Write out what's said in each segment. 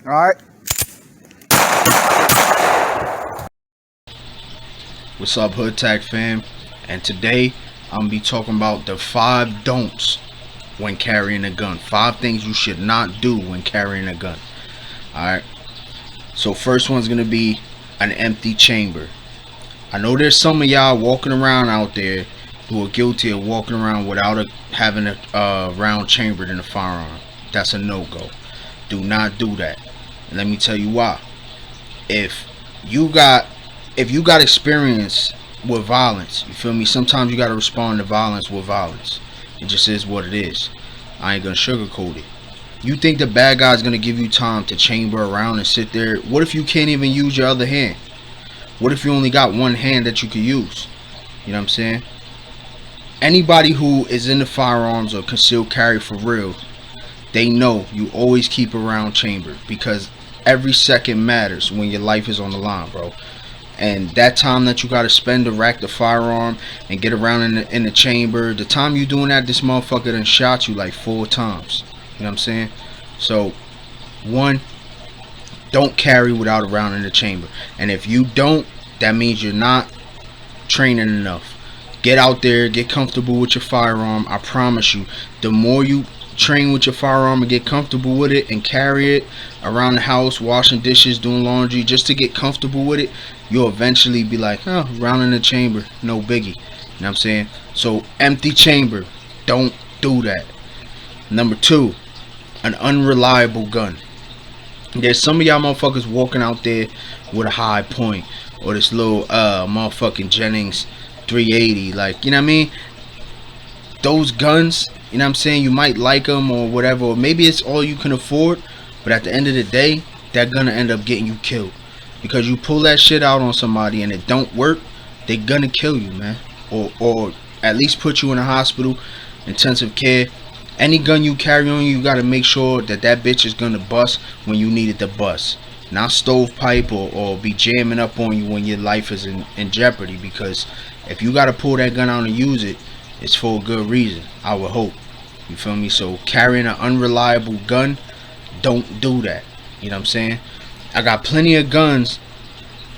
All right. What's up, HoodTac fam? And today I'm gonna be talking about the 5 don'ts when carrying a gun. 5 things you should not do when carrying a gun. Alright. So first one's gonna be an empty chamber. I know there's some of y'all walking around out there who are guilty of walking around without having a round chambered in a firearm. That's a no-go. Do not do that. And let me tell you why. If you got experience with violence, you feel me? Sometimes you gotta respond to violence with violence. It just is what it is. I ain't gonna sugarcoat it. You think the bad guy's gonna give you time to chamber around and sit there? What if you can't even use your other hand? What if you only got one hand that you could use? You know what I'm saying? Anybody who is into firearms or concealed carry for real, they know you always keep a round chamber, because every second matters when your life is on the line, bro. And that time that you gotta spend to rack the firearm and get around in the chamber, the time you doing that, this motherfucker done shot you like 4 times. You know what I'm saying? So, one, don't carry without a round in the chamber. And if you don't, that means you're not training enough. Get out there, get comfortable with your firearm. I promise you, the more you train with your firearm and get comfortable with it and carry it around the house, washing dishes, doing laundry, just to get comfortable with it, you'll eventually be like, oh, round in the chamber, no biggie. You know what I'm saying? So, empty chamber, don't do that. Number 2, an unreliable gun. There's some of y'all motherfuckers walking out there with a high point or this little motherfucking Jennings 380, like, you know what I mean? Those guns, you know what I'm saying, you might like them or whatever, or maybe it's all you can afford, but at the end of the day, that gonna end up getting you killed, because you pull that shit out on somebody and it don't work, they gonna kill you, man, or at least put you in a hospital, intensive care. Any gun you carry on you, gotta make sure that that bitch is gonna bust when you need it to bust, not stovepipe or be jamming up on you when your life is in jeopardy, because if you gotta pull that gun out and use it, it's for a good reason, I would hope. You feel me? So carrying an unreliable gun, don't do that. You know what I'm saying? I got plenty of guns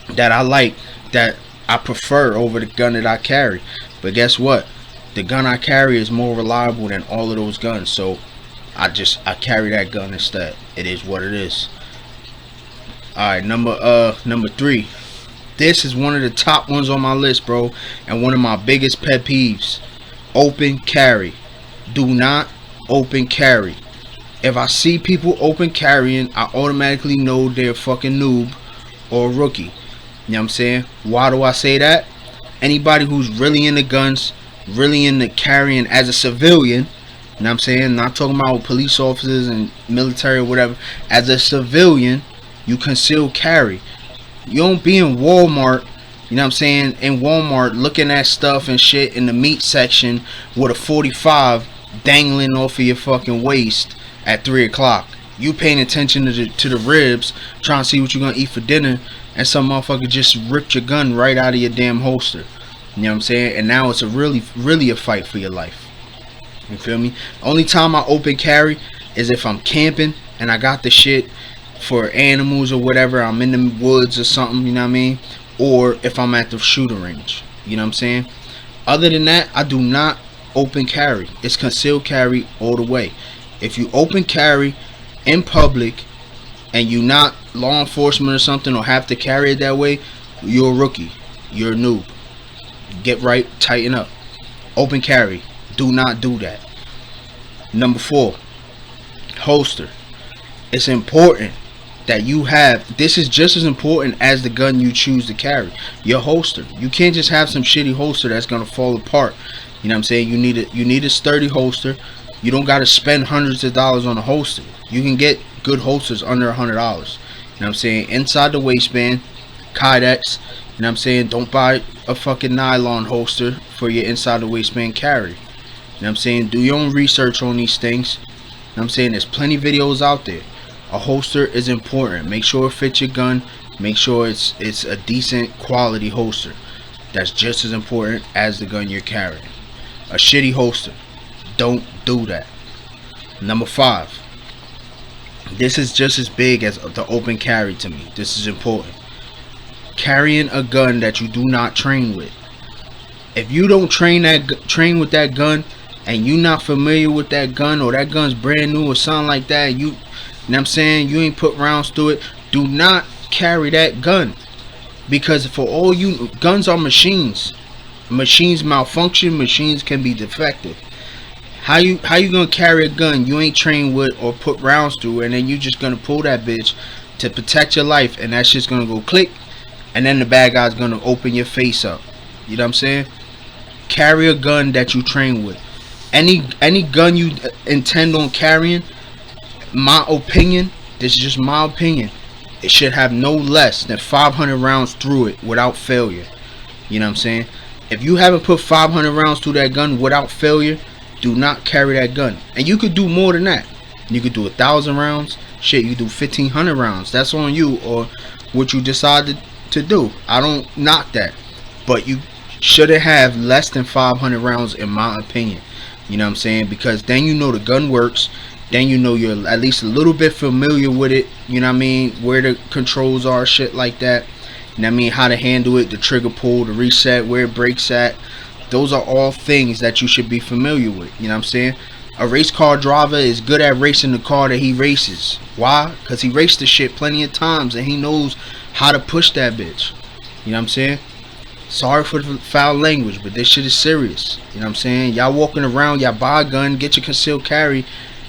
that I like, that I prefer over the gun that I carry. But guess what? The gun I carry is more reliable than all of those guns. So I carry that gun instead. It is what it is. Alright, number 3. This is one of the top ones on my list, bro, and one of my biggest pet peeves. Open carry. Do not open carry. If I see people open carrying, I automatically know they're a fucking noob or a rookie. You know what I'm saying? Why do I say that? Anybody who's really into guns, really into carrying as a civilian, you know what I'm saying? Not talking about police officers and military or whatever. As a civilian, you conceal carry. You don't be in Walmart, you know what I'm saying, in Walmart looking at stuff and shit in the meat section with a 45 dangling off of your fucking waist at 3 o'clock. You paying attention to the ribs, trying to see what you're gonna eat for dinner, and some motherfucker just ripped your gun right out of your damn holster. You know what I'm saying? And now it's really a fight for your life. You feel me? Only time I open carry is if I'm camping and I got the shit for animals or whatever. I'm in the woods or something, you know what I mean? Or if I'm at the shooting range, you know what I'm saying? Other than that, I do not open carry. It's concealed carry all the way. If you open carry in public and you not law enforcement or something, or have to carry it that way, you're a rookie. You're a noob. Get right, tighten up. Open carry. Do not do that. Number 4, holster. It's important that you have, this is just as important as the gun you choose to carry, your holster. You can't just have some shitty holster that's gonna fall apart. You know what I'm saying? You need a sturdy holster. You don't gotta spend hundreds of dollars on a holster. You can get good holsters under $100. You know what I'm saying? Inside the waistband, Kydex. You know what I'm saying? Don't buy a fucking nylon holster for your inside the waistband carry. You know what I'm saying? Do your own research on these things. You know what I'm saying? There's plenty of videos out there. A holster is important. Make sure it fits your gun. Make sure it's a decent quality holster. That's just as important as the gun you're carrying. A shitty holster, don't do that. Number 5, This is just as big as the open carry to me. This is important. Carrying a gun that you do not train with. If you don't train with that gun, and you not familiar with that gun, or that gun's brand new or something like that, you know what I'm saying, you ain't put rounds through it, do not carry that gun. Because for all you, guns are machines. Machines malfunction, machines can be defective. How you gonna carry a gun you ain't trained with or put rounds through, and then you just gonna pull that bitch to protect your life, and that shit's gonna go click, and then the bad guy's gonna open your face up. You know what I'm saying? Carry a gun that you train with. Any gun you intend on carrying, my opinion, this is just my opinion, it should have no less than 500 rounds through it without failure. You know what I'm saying? If you haven't put 500 rounds through that gun without failure, do not carry that gun. And you could do more than that. You could do 1,000 rounds. Shit, you do 1,500 rounds. That's on you, or what you decided to do. I don't knock that, but you shouldn't have less than 500 rounds, in my opinion. You know what I'm saying? Because then you know the gun works. Then you know you're at least a little bit familiar with it. You know what I mean? Where the controls are, shit like that. You know what I mean? How to handle it, the trigger pull, the reset, where it breaks at. Those are all things that you should be familiar with. You know what I'm saying? A race car driver is good at racing the car that he races. Why? Because he raced the shit plenty of times, and he knows how to push that bitch. You know what I'm saying? Sorry for the foul language, but this shit is serious. You know what I'm saying? Y'all walking around, y'all buy a gun, get your concealed carry,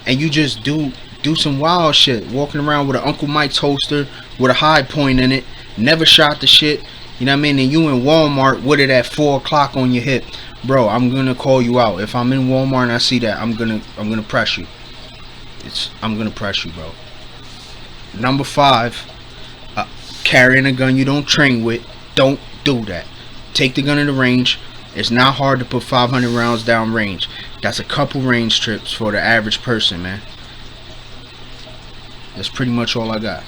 and you just do some wild shit. Walking around with an Uncle Mike's holster with a high point in it. Never shot the shit. You know what I mean? And you in Walmart with it at 4 o'clock on your hip. Bro, I'm gonna call you out. If I'm in Walmart and I see that, I'm gonna press you. I'm gonna press you, bro. Number 5, carrying a gun you don't train with. Don't do that. Take the gun in the range. It's not hard to put 500 rounds down range. That's a couple range trips for the average person, man. That's pretty much all I got.